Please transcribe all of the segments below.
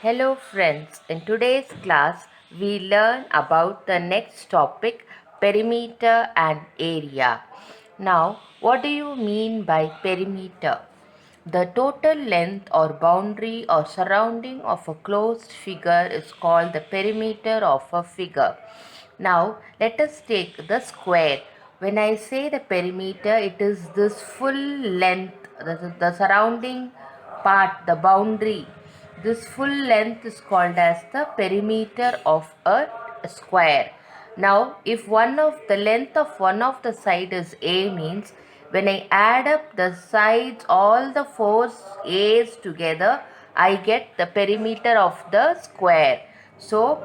Hello friends, in today's class we learn about the next topic, perimeter and area. Now, what do you mean by perimeter? The total length or boundary or surrounding of a closed figure is called the perimeter of a figure. Now, let us take the square. When I say the perimeter, it is this full length, the surrounding part, the boundary. This full length is called as the perimeter of a square. Now, if one of the length of one of the side is A, means when I add up the sides, all the four A's together, I get the perimeter of the square. So,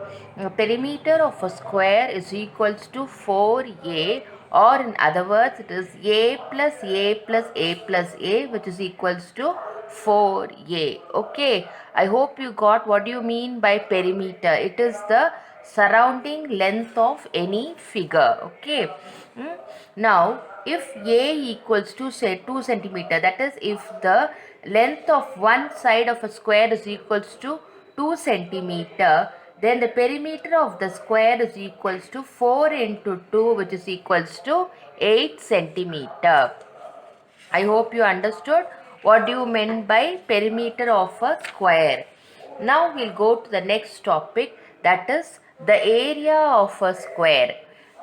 perimeter of a square is equals to 4A, or in other words it is A plus A plus A plus A, which is equals to 4A. Okay, I hope you got what you mean by perimeter. It is the surrounding length of any figure. Okay. Now, if A equals to say 2 centimeter, that is if the length of one side of a square is equals to 2 centimeter, then the perimeter of the square is equals to 4 into 2, which is equals to 8 centimeter. I hope you understood what you meant by perimeter of a square. Now we'll go to the next topic, that is the area of a square.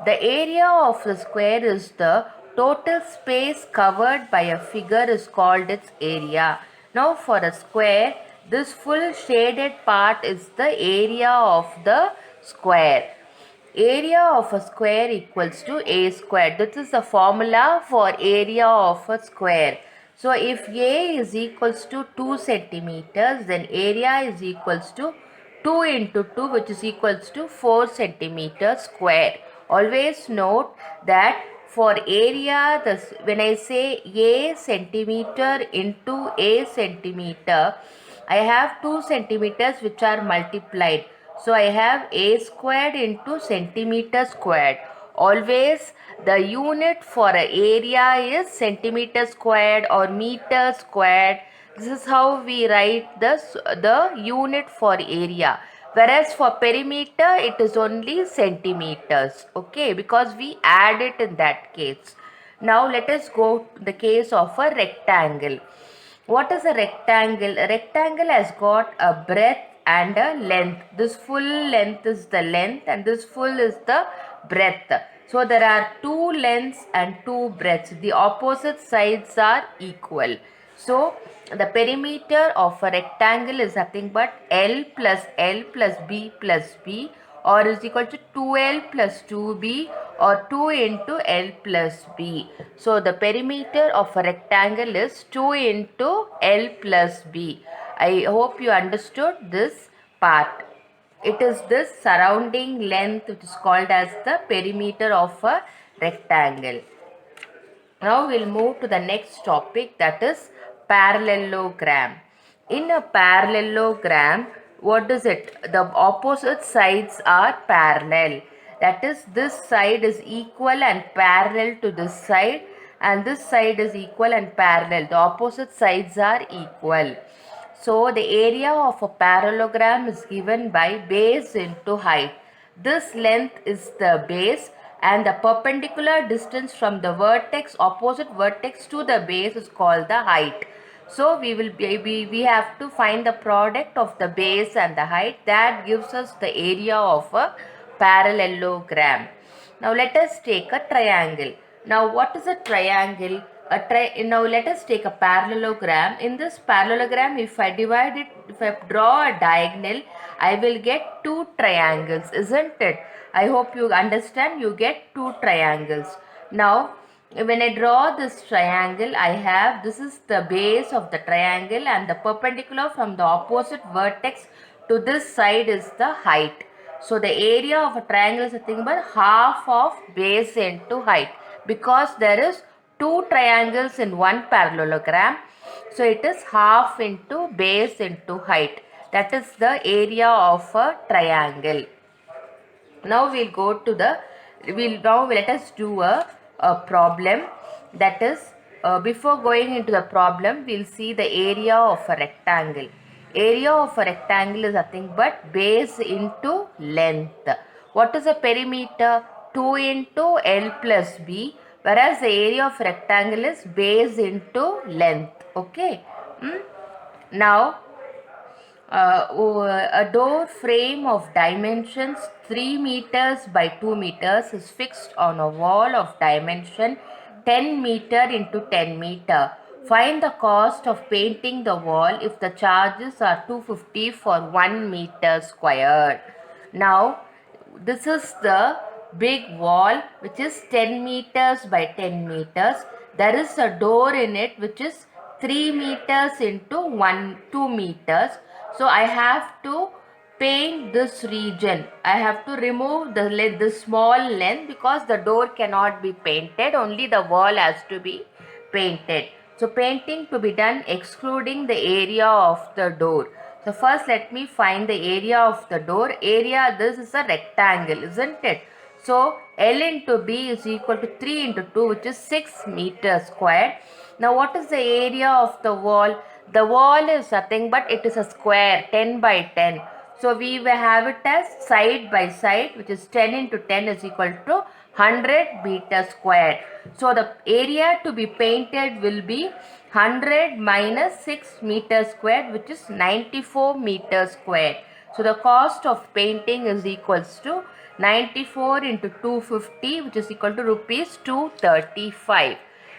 The area of the square is the total space covered by a figure is called its area. Now for a square, this full shaded part is the area of the square. Area of a square equals to A squared. This is the formula for area of a square. So if A is equals to 2 centimeters, then area is equals to 2 into 2, which is equals to 4 centimeters square. Always note that for area, when I say A centimeter into A centimeter, I have 2 centimeters which are multiplied. So I have A squared into centimeter squared. Always the unit for an area is centimeter squared or meter squared. This is how we write the unit for area. Whereas for perimeter it is only centimeters. Okay, because we add it in that case. Now let us go to the case of a rectangle. What is a rectangle? A rectangle has got a breadth and a length. This full length is the length and this full is the breadth. So there are two lengths and two breadths. The opposite sides are equal. So the perimeter of a rectangle is nothing but L plus B plus B, or is equal to 2L plus 2B, or 2 into L plus B. So the perimeter of a rectangle is 2 into L plus B. I hope you understood this part. It is this surrounding length which is called as the perimeter of a rectangle. Now we'll move to the next topic, that is parallelogram. In a parallelogram, what is it? The opposite sides are parallel. That is, this side is equal and parallel to this side, and this side is equal and parallel. The opposite sides are equal. So the area of a parallelogram is given by base into height. This length is the base and the perpendicular distance from the vertex, opposite vertex to the base, is called the height. So we have to find the product of the base and the height. That gives us the area of a parallelogram. Now let us take a triangle. Now what is a triangle? Now let us take a parallelogram. In this parallelogram, if I divide it, if I draw a diagonal, I will get two triangles, isn't it? I hope you understand. You get two triangles. Now when I draw this triangle, I have, this is the base of the triangle and the perpendicular from the opposite vertex to this side is the height. So the area of a triangle is nothing but half of base into height, because there is two triangles in one parallelogram. So it is half into base into height. That is the area of a triangle. Now we'll go to the, now let us do a problem. That is, before going into the problem, we'll see the area of a rectangle. area of a rectangle is nothing but base into length. What is a perimeter? 2 into L plus B, whereas the area of rectangle is base into length. Okay. Now, a door frame of dimensions 3 meters by 2 meters is fixed on a wall of dimension 10 meter into 10 meter. Find the cost of painting the wall if the charges are 250 for 1 meter squared. Now, this is the big wall which is 10 meters by 10 meters. There is a door in it which is 3 meters into 2 meters. So I have to paint this region. I have to remove the small length because the door cannot be painted. Only the wall has to be painted. So painting to be done excluding the area of the door. So first let me find the area of the door. Area, this is a rectangle, isn't it? So L into B is equal to 3 into 2, which is 6 meters squared. Now what is the area of the wall? The wall is nothing but it is a square 10 by 10. So we will have it as side by side, which is 10 into 10 is equal to 100 meter squared. So the area to be painted will be 100 minus 6 meter squared, which is 94 meter squared. So the cost of painting is equals to 94 into 250, which is equal to rupees 235.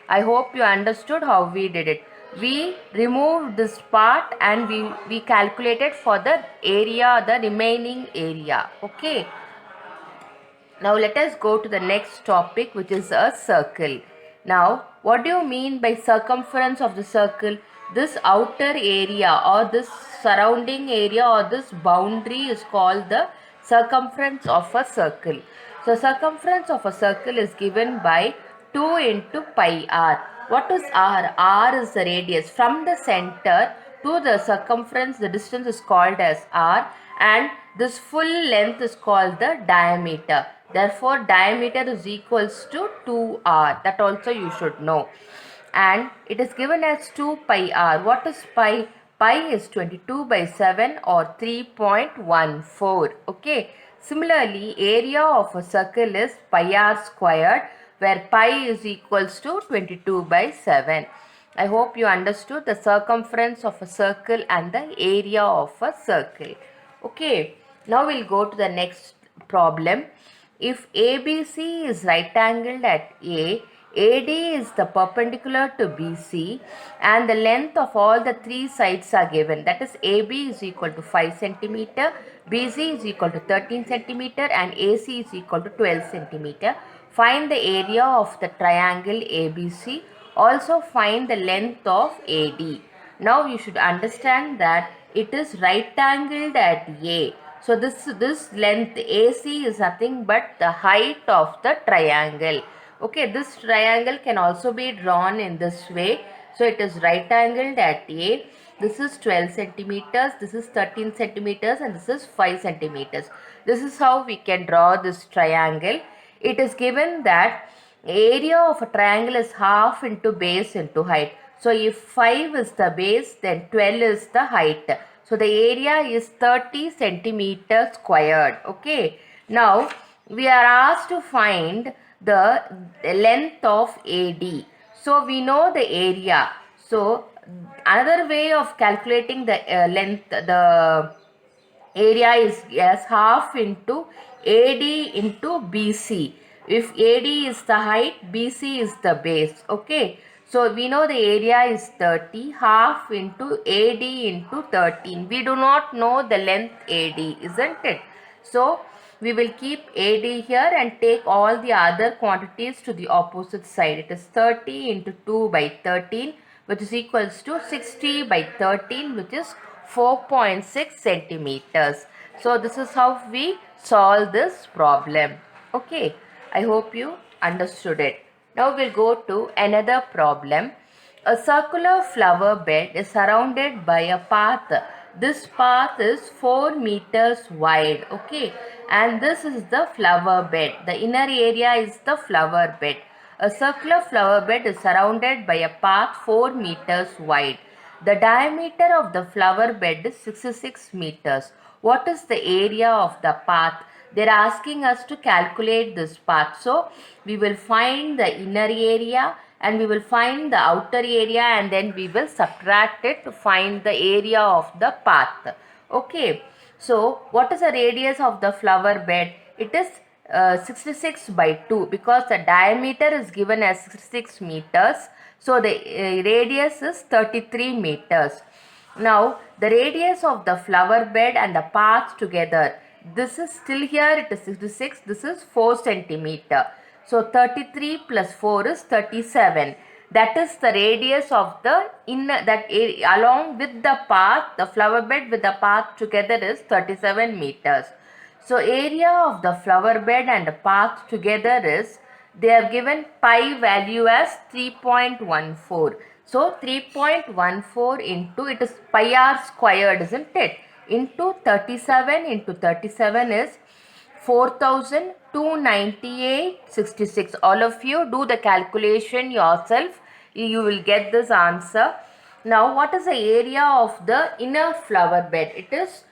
I hope you understood how we did it. We removed this part and we calculated for the area, the remaining area. Okay. Now let us go to the next topic, which is a circle. Now, what do you mean by circumference of the circle? This outer area or this surrounding area or this boundary is called the circumference of a circle. So, circumference of a circle is given by 2 into pi r. What is r? R is the radius. From the center to the circumference, the distance is called as r, and this full length is called the diameter. Therefore, diameter is equals to 2r. That also you should know. And it is given as 2 pi r. What is pi? Pi is 22 by 7 or 3.14. Okay. Similarly, area of a circle is pi r squared, where pi is equals to 22 by 7. I hope you understood the circumference of a circle and the area of a circle. Okay, now we'll go to the next problem. If ABC is right angled at A, AD is the perpendicular to BC, and the length of all the three sides are given. That is, AB is equal to 5 centimeter, BC is equal to 13 centimeter, and AC is equal to 12 centimeter. Find the area of the triangle ABC. Also find the length of AD. Now you should understand that it is right angled at A. So this length AC is nothing but the height of the triangle. Okay, this triangle can also be drawn in this way. So it is right angled at A. This is 12 centimeters, this is 13 centimeters, and this is 5 centimeters. This is how we can draw this triangle. It is given that area of a triangle is half into base into height. So if 5 is the base, then 12 is the height. So the area is 30 centimeters squared. Okay. Now we are asked to find the length of AD. So we know the area. So another way of calculating the length, the area is as half into AD into BC. If AD is the height, BC is the base. Okay. So we know the area is 30, half into AD into 13. We do not know the length AD, isn't it? So we will keep AD here and take all the other quantities to the opposite side. It is 30 into 2 by 13, which is equals to 60 by 13, which is 4.6 centimeters. So this is how we solve this problem. Okay, I hope you understood it. Now we'll go to another problem. A circular flower bed is surrounded by a path. This path is 4 meters wide. Okay, and this is the flower bed. The inner area is the flower bed. A circular flower bed is surrounded by a path 4 meters wide. The diameter of the flower bed is 66 meters. What is the area of the path? They're asking us to calculate this path. So we will find the inner area and we will find the outer area, and then we will subtract it to find the area of the path. Okay. So what is the radius of the flower bed? It is 66 by 2, because the diameter is given as 66 meters. So the radius is 33 meters. Now the radius of the flower bed and the path together, this is still here, it is 66, this is 4 centimeter. So 33 plus 4 is 37. That is the radius of the inner, that area, along with the path, the flower bed with the path together is 37 meters. So area of the flower bed and the path together is, they are given pi value as 3.14. So 3.14 into, it is pi r squared, isn't it? Into 37 into 37 is 4298.66. All of you do the calculation yourself. You will get this answer. Now what is the area of the inner flower bed? It is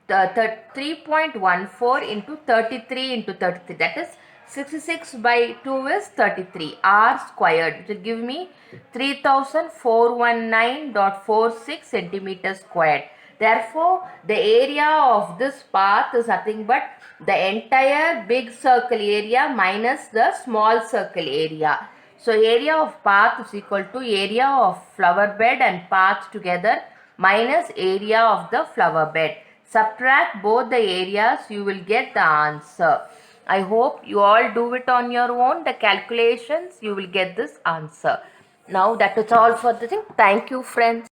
3.14 into 33 into 33, that is 66 by 2 is 33, r squared. It will give me 3419.46 centimeters squared. Therefore, the area of this path is nothing but the entire big circle area minus the small circle area. So, area of path is equal to area of flower bed and path together minus area of the flower bed. Subtract both the areas, you will get the answer. I hope you all do it on your own, the calculations, you will get this answer. Now that is all for the thing. Thank you, friends.